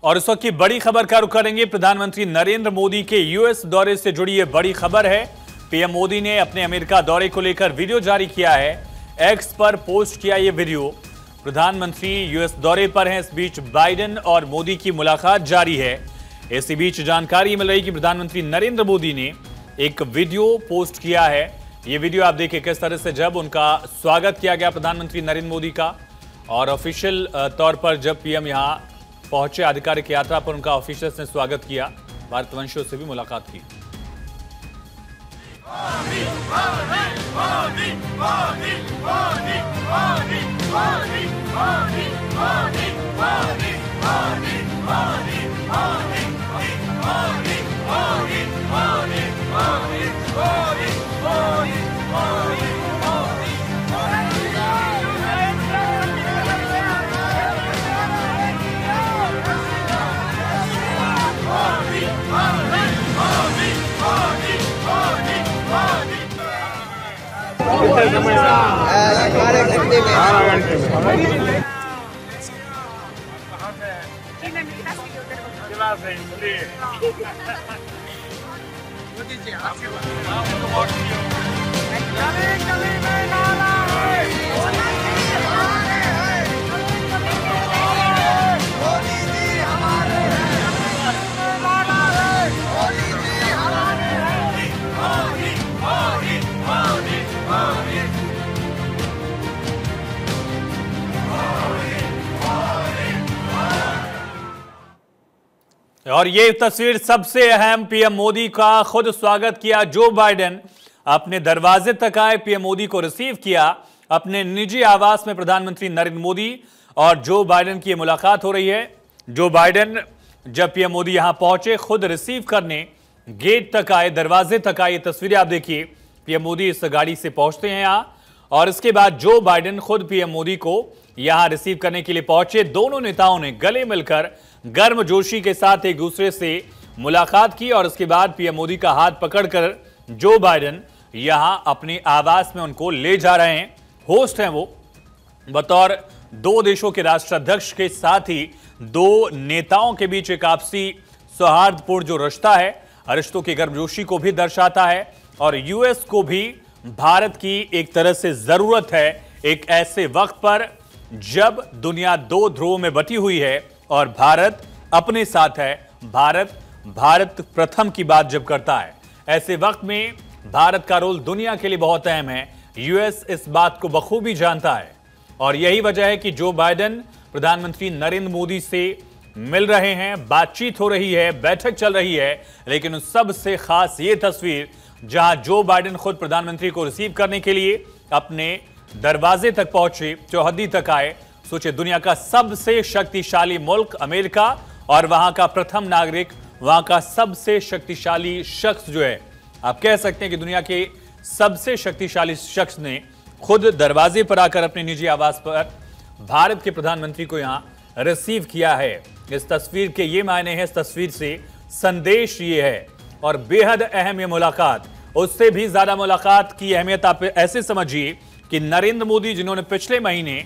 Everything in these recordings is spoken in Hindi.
और इस वक्त की बड़ी खबर का रुख करेंगे। प्रधानमंत्री नरेंद्र मोदी के यूएस दौरे से जुड़ी यह बड़ी खबर है। पीएम मोदी ने अपने अमेरिका दौरे को लेकर वीडियो जारी किया है। एक्स पर पोस्ट किया यह वीडियो। प्रधानमंत्री यूएस दौरे पर हैं। इस बीच बाइडेन और मोदी की मुलाकात जारी है। इसी बीच जानकारी मिल रही कि प्रधानमंत्री नरेंद्र मोदी ने एक वीडियो पोस्ट किया है। यह वीडियो आप देखिए किस तरह से जब उनका स्वागत किया गया प्रधानमंत्री नरेंद्र मोदी का, और ऑफिशियल तौर पर जब पीएम यहां पहुंचे आधिकारिक यात्रा पर उनका ऑफिसर्स ने स्वागत किया। भारतवंशियों से भी मुलाकात की। और ये तस्वीर सबसे अहम, पीएम मोदी का खुद स्वागत किया जो बाइडेन अपने दरवाजे तक आए, पीएम मोदी को रिसीव किया अपने निजी आवास में। प्रधानमंत्री नरेंद्र मोदी और जो बाइडेन की मुलाकात हो रही है। जो बाइडेन जब पीएम मोदी यहां पहुंचे, खुद रिसीव करने गेट तक आए, दरवाजे तक आए। तस्वीरें आप देखिए, पीएम मोदी इस गाड़ी से पहुंचते हैं यहां, और इसके बाद जो बाइडेन खुद पीएम मोदी को यहां रिसीव करने के लिए पहुंचे। दोनों नेताओं ने गले मिलकर गर्मजोशी के साथ एक दूसरे से मुलाकात की, और उसके बाद पीएम मोदी का हाथ पकड़कर जो बाइडेन यहां अपने आवास में उनको ले जा रहे हैं। होस्ट हैं वो, बतौर दो देशों के राष्ट्राध्यक्ष के साथ ही दो नेताओं के बीच एक आपसी सौहार्दपूर्ण जो रिश्ता है, रिश्तों की गर्मजोशी को भी दर्शाता है। और यूएस को भी भारत की एक तरह से जरूरत है एक ऐसे वक्त पर जब दुनिया दो ध्रुवों में बटी हुई है और भारत अपने साथ है। भारत प्रथम की बात जब करता है, ऐसे वक्त में भारत का रोल दुनिया के लिए बहुत अहम है। यूएस इस बात को बखूबी जानता है, और यही वजह है कि जो बाइडेन प्रधानमंत्री नरेंद्र मोदी से मिल रहे हैं, बातचीत हो रही है, बैठक चल रही है। लेकिन उस सबसे खास ये तस्वीर जहां जो बाइडेन खुद प्रधानमंत्री को रिसीव करने के लिए अपने दरवाजे तक पहुंचे, चौहद्दी तक आए। सोचिए, दुनिया का सबसे शक्तिशाली मुल्क अमेरिका, और वहां का प्रथम नागरिक, वहां का सबसे शक्तिशाली शख्स जो है, आप कह सकते हैं कि दुनिया के सबसे शक्तिशाली शख्स ने खुद दरवाजे पर आकर अपने निजी आवास पर भारत के प्रधानमंत्री को यहां रिसीव किया है। इस तस्वीर के ये मायने हैं, इस तस्वीर से संदेश ये है, और बेहद अहम ये मुलाकात। उससे भी ज्यादा मुलाकात की अहमियत आप ऐसे समझिए कि नरेंद्र मोदी, जिन्होंने पिछले महीने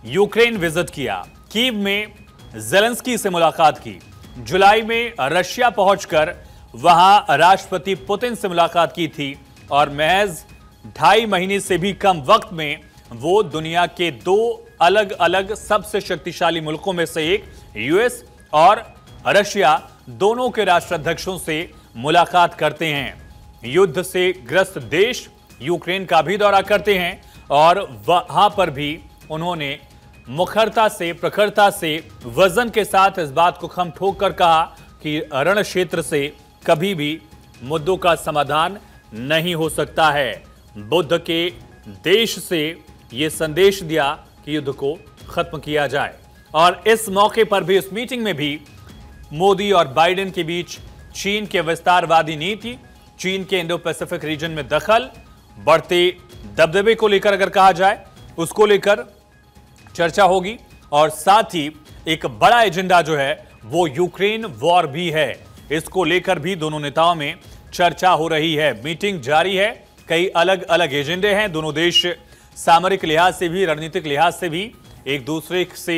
यूक्रेन विजिट किया, कीव में ज़ेलेंस्की से मुलाकात की, जुलाई में रशिया पहुंचकर वहां राष्ट्रपति पुतिन से मुलाकात की थी, और महज 2.5 महीने से भी कम वक्त में वो दुनिया के दो अलग अलग सबसे शक्तिशाली मुल्कों में से एक, यूएस और रशिया, दोनों के राष्ट्राध्यक्षों से मुलाकात करते हैं। युद्ध से ग्रस्त देश यूक्रेन का भी दौरा करते हैं, और वहां पर भी उन्होंने मुखरता से, प्रखरता से, वजन के साथ इस बात को खम ठोक कर कहा कि रण क्षेत्र से कभी भी मुद्दों का समाधान नहीं हो सकता है। बुद्ध के देश से यह संदेश दिया कि युद्ध को खत्म किया जाए। और इस मौके पर भी, इस मीटिंग में भी मोदी और बाइडेन के बीच चीन के विस्तारवादी नीति, चीन के इंडो पैसिफिक रीजन में दखल, बढ़ते दबदबे को लेकर अगर कहा जाए, उसको लेकर चर्चा होगी। और साथ ही एक बड़ा एजेंडा जो है वो यूक्रेन वॉर भी है। इसको लेकर भी दोनों नेताओं में चर्चा हो रही है। मीटिंग जारी है, कई अलग अलग एजेंडे हैं। दोनों देश सामरिक लिहाज से भी, रणनीतिक लिहाज से भी एक दूसरे से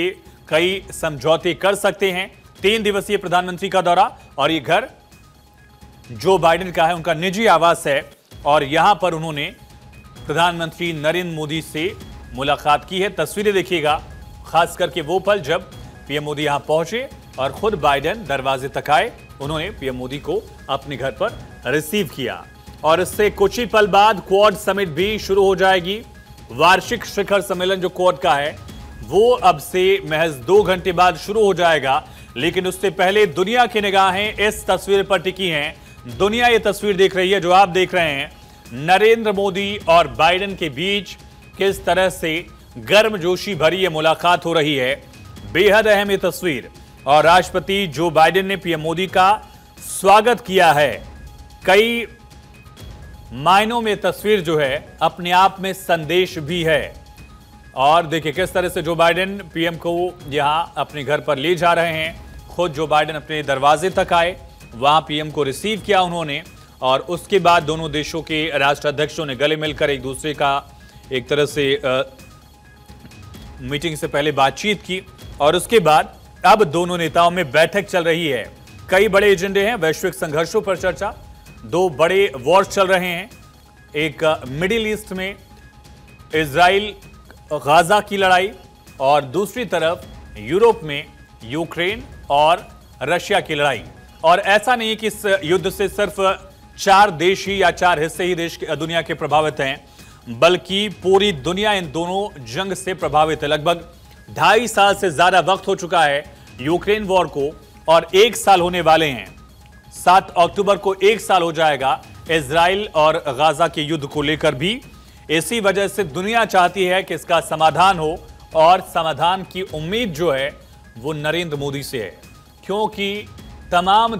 कई समझौते कर सकते हैं। 3 दिवसीय प्रधानमंत्री का दौरा, और ये घर जो बाइडेन का है, उनका निजी आवास है, और यहां पर उन्होंने प्रधानमंत्री नरेंद्र मोदी से मुलाकात की है। तस्वीरें देखिएगा, खास करके वो पल जब पीएम मोदी यहां पहुंचे और खुद बाइडेन दरवाजे तक आए। उन्होंने पीएम मोदी को अपने घर पर रिसीव किया, और इससे कुछ ही पल बाद क्वाड समिट भी शुरू हो जाएगी। वार्षिक शिखर सम्मेलन जो क्वाड का है, वो अब से महज 2 घंटे बाद शुरू हो जाएगा। लेकिन उससे पहले दुनिया की निगाहें इस तस्वीर पर टिकी हैं। दुनिया ये तस्वीर देख रही है जो आप देख रहे हैं, नरेंद्र मोदी और बाइडेन के बीच किस तरह से गर्मजोशी भरी ये मुलाकात हो रही है। बेहद अहम ये तस्वीर, और राष्ट्रपति जो बाइडेन ने पीएम मोदी का स्वागत किया है। कई मायनों में तस्वीर जो है अपने आप में संदेश भी है। और देखिए किस तरह से जो बाइडेन पीएम को यहां अपने घर पर ले जा रहे हैं। खुद जो बाइडेन अपने दरवाजे तक आए, वहां पीएम को रिसीव किया उन्होंने, और उसके बाद दोनों देशों के राष्ट्राध्यक्षों ने गले मिलकर एक दूसरे का एक तरह से मीटिंग से पहले बातचीत की, और उसके बाद अब दोनों नेताओं में बैठक चल रही है। कई बड़े एजेंडे हैं, वैश्विक संघर्षों पर चर्चा, 2 बड़े वॉर्स चल रहे हैं। एक मिडिल ईस्ट में इजराइल गाजा की लड़ाई, और दूसरी तरफ यूरोप में यूक्रेन और रशिया की लड़ाई। और ऐसा नहीं है कि इस युद्ध से सिर्फ 4 देश ही या 4 हिस्से ही दुनिया के प्रभावित हैं, बल्कि पूरी दुनिया इन दोनों जंग से प्रभावित है। लगभग 2.5 साल से ज्यादा वक्त हो चुका है यूक्रेन वॉर को, और 1 साल होने वाले हैं। 7 अक्टूबर को 1 साल हो जाएगा इजराइल और गाजा के युद्ध को लेकर भी। इसी वजह से दुनिया चाहती है कि इसका समाधान हो, और समाधान की उम्मीद जो है वो नरेंद्र मोदी से है, क्योंकि तमाम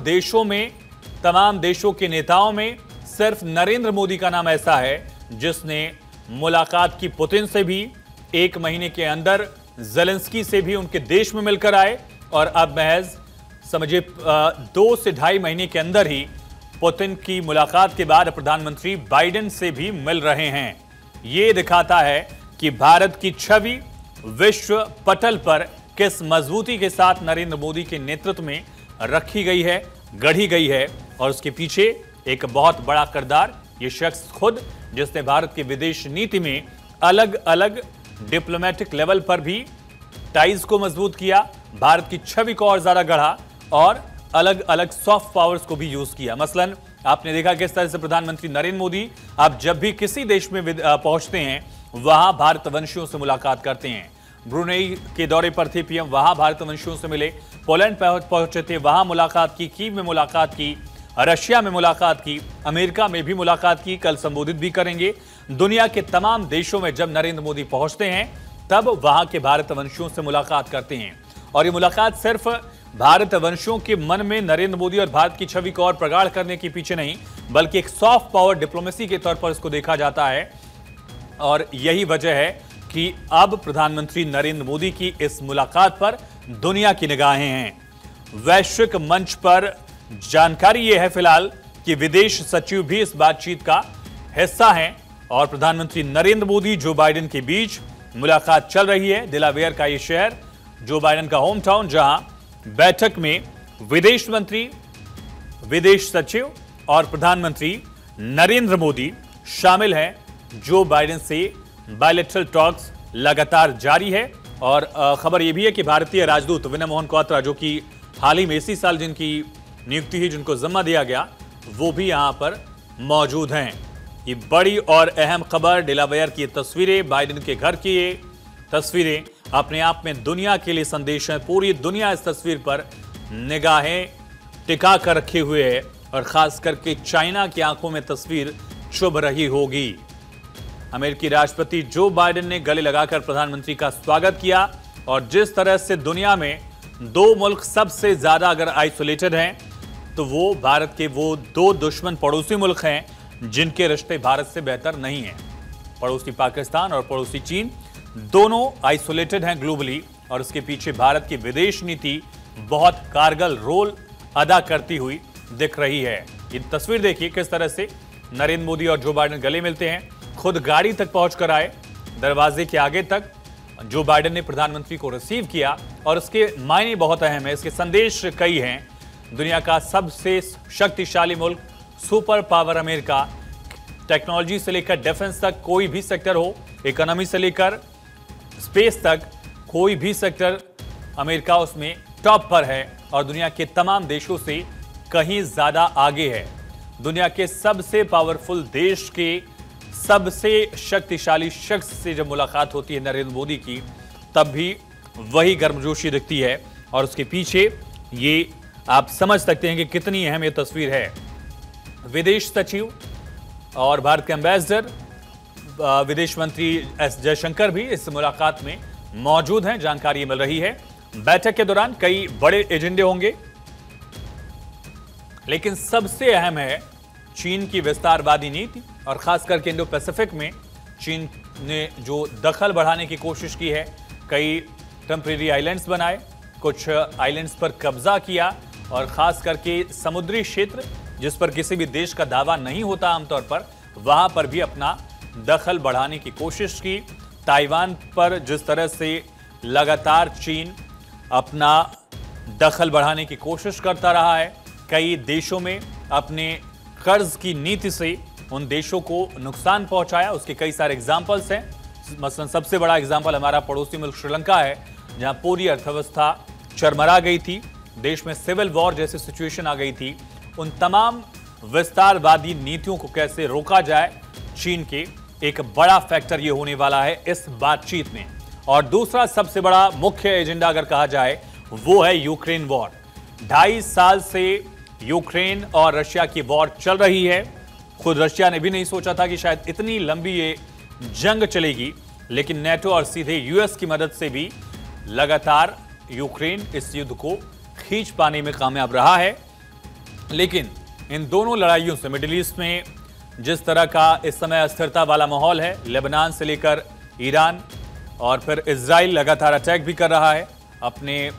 देशों के नेताओं में सिर्फ नरेंद्र मोदी का नाम ऐसा है जिसने मुलाकात की पुतिन से भी, 1 महीने के अंदर ज़ेलेंस्की से भी उनके देश में मिलकर आए, और अब महज समझिए 2 से 2.5 महीने के अंदर ही पुतिन की मुलाकात के बाद प्रधानमंत्री बाइडेन से भी मिल रहे हैं। ये दिखाता है कि भारत की छवि विश्व पटल पर किस मजबूती के साथ नरेंद्र मोदी के नेतृत्व में रखी गई है, गढ़ी गई है, और उसके पीछे एक बहुत बड़ा किरदार ये शख्स खुद, जिसने भारत की विदेश नीति में अलग अलग डिप्लोमेटिक लेवल पर भी टाइज को मजबूत किया, भारत की छवि को और ज्यादा गढ़ा, और अलग अलग सॉफ्ट पावर्स को भी यूज किया। मसलन आपने देखा किस तरह से प्रधानमंत्री नरेंद्र मोदी अब जब भी किसी देश में पहुंचते हैं, वहां भारतवंशियों से मुलाकात करते हैं। ब्रुनेई के दौरे पर थे पीएम, वहां भारतवंशियों से मिले। पोलैंड पहुंचे थे, वहां मुलाकात की, कीव में मुलाकात की, रशिया में मुलाकात की, अमेरिका में भी मुलाकात की, कल संबोधित भी करेंगे। दुनिया के तमाम देशों में जब नरेंद्र मोदी पहुंचते हैं, तब वहां के भारतवंशियों से मुलाकात करते हैं। और ये मुलाकात सिर्फ भारतवंशियों के मन में नरेंद्र मोदी और भारत की छवि को और प्रगाढ़ करने के पीछे नहीं, बल्कि एक सॉफ्ट पावर डिप्लोमेसी के तौर पर इसको देखा जाता है। और यही वजह है कि अब प्रधानमंत्री नरेंद्र मोदी की इस मुलाकात पर दुनिया की निगाहें हैं। वैश्विक मंच पर जानकारी यह है फिलहाल कि विदेश सचिव भी इस बातचीत का हिस्सा हैं, और प्रधानमंत्री नरेंद्र मोदी जो बाइडेन के बीच मुलाकात चल रही है। डेलावेयर का यह शहर जो बाइडेन का होम टाउन, जहां बैठक में विदेश मंत्री, विदेश सचिव और प्रधानमंत्री नरेंद्र मोदी शामिल हैं। जो बाइडेन से बायलैटरल टॉक्स लगातार जारी है, और खबर यह भी है कि भारतीय राजदूत विनय मोहन क्वात्रा, जो कि हाल ही में इसी साल जिनकी नियुक्ति हुई, जिनको जिम्मा दिया गया, वो भी यहां पर मौजूद हैं। ये बड़ी और अहम खबर, डेलावेयर की तस्वीरें, बाइडेन के घर की ये तस्वीरें अपने आप में दुनिया के लिए संदेश है। पूरी दुनिया इस तस्वीर पर निगाहें टिका कर रखे हुए है, और खास करके चाइना की आंखों में तस्वीर चुभ रही होगी। अमेरिकी राष्ट्रपति जो बाइडेन ने गले लगाकर प्रधानमंत्री का स्वागत किया, और जिस तरह से दुनिया में 2 मुल्क सबसे ज्यादा अगर आइसोलेटेड हैं, तो वो भारत के वो 2 दुश्मन पड़ोसी मुल्क हैं जिनके रिश्ते भारत से बेहतर नहीं हैं। पड़ोसी पाकिस्तान और पड़ोसी चीन दोनों आइसोलेटेड हैं ग्लोबली, और उसके पीछे भारत की विदेश नीति बहुत कारगर रोल अदा करती हुई दिख रही है। ये तस्वीर देखिए किस तरह से नरेंद्र मोदी और जो बाइडेन गले मिलते हैं। खुद गाड़ी तक पहुंचकर आए, दरवाजे के आगे तक जो बाइडेन ने प्रधानमंत्री को रिसीव किया, और इसके मायने बहुत अहम है, इसके संदेश कई हैं। दुनिया का सबसे शक्तिशाली मुल्क, सुपर पावर अमेरिका, टेक्नोलॉजी से लेकर डिफेंस तक कोई भी सेक्टर हो, इकोनॉमी से लेकर स्पेस तक कोई भी सेक्टर अमेरिका उसमें टॉप पर है और दुनिया के तमाम देशों से कहीं ज्यादा आगे है। दुनिया के सबसे पावरफुल देश के सबसे शक्तिशाली शख्स से जब मुलाकात होती है नरेंद्र मोदी की, तब भी वही गर्मजोशी दिखती है और उसके पीछे ये आप समझ सकते हैं कि कितनी अहम ये तस्वीर है। विदेश सचिव और भारत के एम्बेसडर विदेश मंत्री एस जयशंकर भी इस मुलाकात में मौजूद हैं, जानकारी मिल रही है। बैठक के दौरान कई बड़े एजेंडे होंगे, लेकिन सबसे अहम है चीन की विस्तारवादी नीति और खास करके इंडो पैसिफिक में चीन ने जो दखल बढ़ाने की कोशिश की है, कई टेम्परेरी आइलैंड्स बनाए, कुछ आइलैंड्स पर कब्जा किया और खास करके समुद्री क्षेत्र जिस पर किसी भी देश का दावा नहीं होता आमतौर पर, वहां पर भी अपना दखल बढ़ाने की कोशिश की। ताइवान पर जिस तरह से लगातार चीन अपना दखल बढ़ाने की कोशिश करता रहा है, कई देशों में अपने कर्ज की नीति से उन देशों को नुकसान पहुंचाया, उसके कई सारे एग्जाम्पल्स हैं। मसलन सबसे बड़ा एग्जाम्पल हमारा पड़ोसी मुल्क श्रीलंका है, जहां पूरी अर्थव्यवस्था चरमरा गई थी, देश में सिविल वॉर जैसी सिचुएशन आ गई थी। उन तमाम विस्तारवादी नीतियों को कैसे रोका जाए, चीन के एक बड़ा फैक्टर ये होने वाला है इस बातचीत में। और दूसरा सबसे बड़ा मुख्य एजेंडा अगर कहा जाए वो है यूक्रेन वॉर। 2.5 साल से यूक्रेन और रशिया की वॉर चल रही है। खुद रशिया ने भी नहीं सोचा था कि शायद इतनी लंबी ये जंग चलेगी, लेकिन नेटो और सीधे यूएस की मदद से भी लगातार यूक्रेन इस युद्ध को खींच पाने में कामयाब रहा है। लेकिन इन दोनों लड़ाइयों से मिडिल ईस्ट में जिस तरह का इस समय अस्थिरता वाला माहौल है, लेबनान से लेकर ईरान और फिर इजराइल लगातार अटैक भी कर रहा है अपने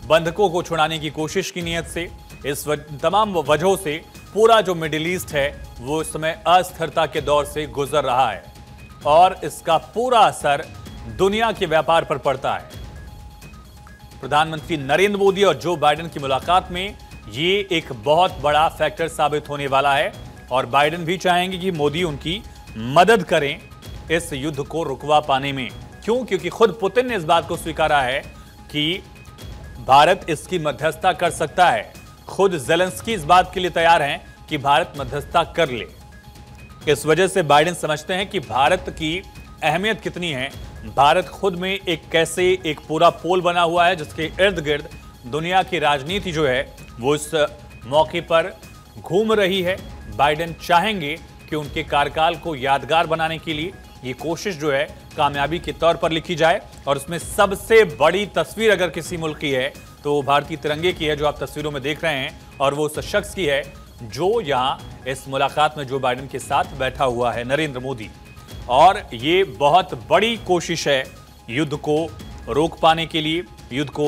बंधकों को छुड़ाने की कोशिश की नीयत से। इस तमाम वजहों से पूरा जो मिडिल ईस्ट है वो इस समय अस्थिरता के दौर से गुजर रहा है और इसका पूरा असर दुनिया के व्यापार पर पड़ता है। प्रधानमंत्री नरेंद्र मोदी और जो बाइडेन की मुलाकात में ये एक बहुत बड़ा फैक्टर साबित होने वाला है और बाइडेन भी चाहेंगे कि मोदी उनकी मदद करें इस युद्ध को रुकवा पाने में। क्यों? क्योंकि खुद पुतिन ने इस बात को स्वीकारा है कि भारत इसकी मध्यस्थता कर सकता है। खुद ज़ेलेंस्की इस बात के लिए तैयार हैं कि भारत मध्यस्थता कर ले। इस वजह से बाइडेन समझते हैं कि भारत की अहमियत कितनी है। भारत खुद में एक पूरा पोल बना हुआ है जिसके इर्द गिर्द दुनिया की राजनीति जो है वो इस मौके पर घूम रही है। बाइडेन चाहेंगे कि उनके कार्यकाल को यादगार बनाने के लिए ये कोशिश जो है कामयाबी के तौर पर लिखी जाए और उसमें सबसे बड़ी तस्वीर अगर किसी मुल्क की है तो भारतीय तिरंगे की है, जो आप तस्वीरों में देख रहे हैं, और वो उस शख्स की है जो यहां इस मुलाकात में जो बाइडेन के साथ बैठा हुआ है, नरेंद्र मोदी। और ये बहुत बड़ी कोशिश है युद्ध को रोक पाने के लिए, युद्ध को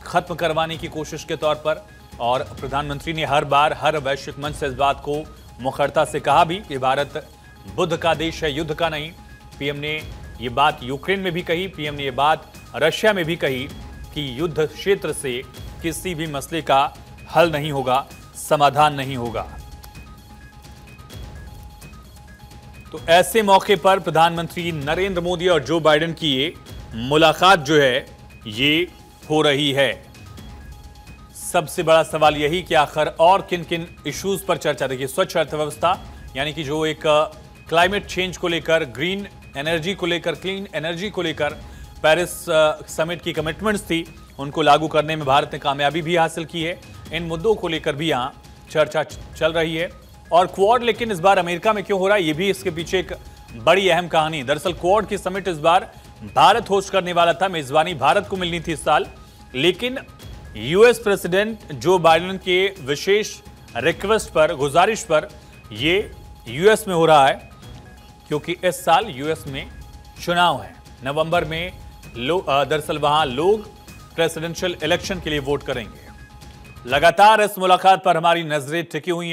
खत्म करवाने की कोशिश के तौर पर। और प्रधानमंत्री ने हर बार हर वैश्विक मंच से इस बात को मुखरता से कहा भी कि भारत बुद्ध का देश है, युद्ध का नहीं। पीएम ने ये बात यूक्रेन में भी कही, पीएम ने ये बात रशिया में भी कही कि युद्ध क्षेत्र से किसी भी मसले का हल नहीं होगा, समाधान नहीं होगा। तो ऐसे मौके पर प्रधानमंत्री नरेंद्र मोदी और जो बाइडेन की ये मुलाकात जो है ये हो रही है। सबसे बड़ा सवाल यही कि आखिर और किन किन इश्यूज पर चर्चा। देखिए, स्वच्छ अर्थव्यवस्था यानी कि जो एक क्लाइमेट चेंज को लेकर, ग्रीन एनर्जी को लेकर, क्लीन एनर्जी को लेकर पेरिस समिट की कमिटमेंट्स थी, उनको लागू करने में भारत ने कामयाबी भी हासिल की है। इन मुद्दों को लेकर भी यहाँ चर्चा चल रही है। और क्वाड लेकिन इस बार अमेरिका में क्यों हो रहा है, ये भी इसके पीछे एक बड़ी अहम कहानी। दरअसल क्वाड की समिट इस बार भारत होस्ट करने वाला था, मेजबानी भारत को मिलनी थी इस साल, लेकिन यूएस प्रेसिडेंट जो बाइडेन के विशेष रिक्वेस्ट पर, गुजारिश पर ये यूएस में हो रहा है, क्योंकि इस साल यूएस में चुनाव है। नवंबर में दरअसल वहां लोग प्रेसिडेंशियल इलेक्शन के लिए वोट करेंगे। लगातार इस मुलाकात पर हमारी नजरें टिकी हुई हैं।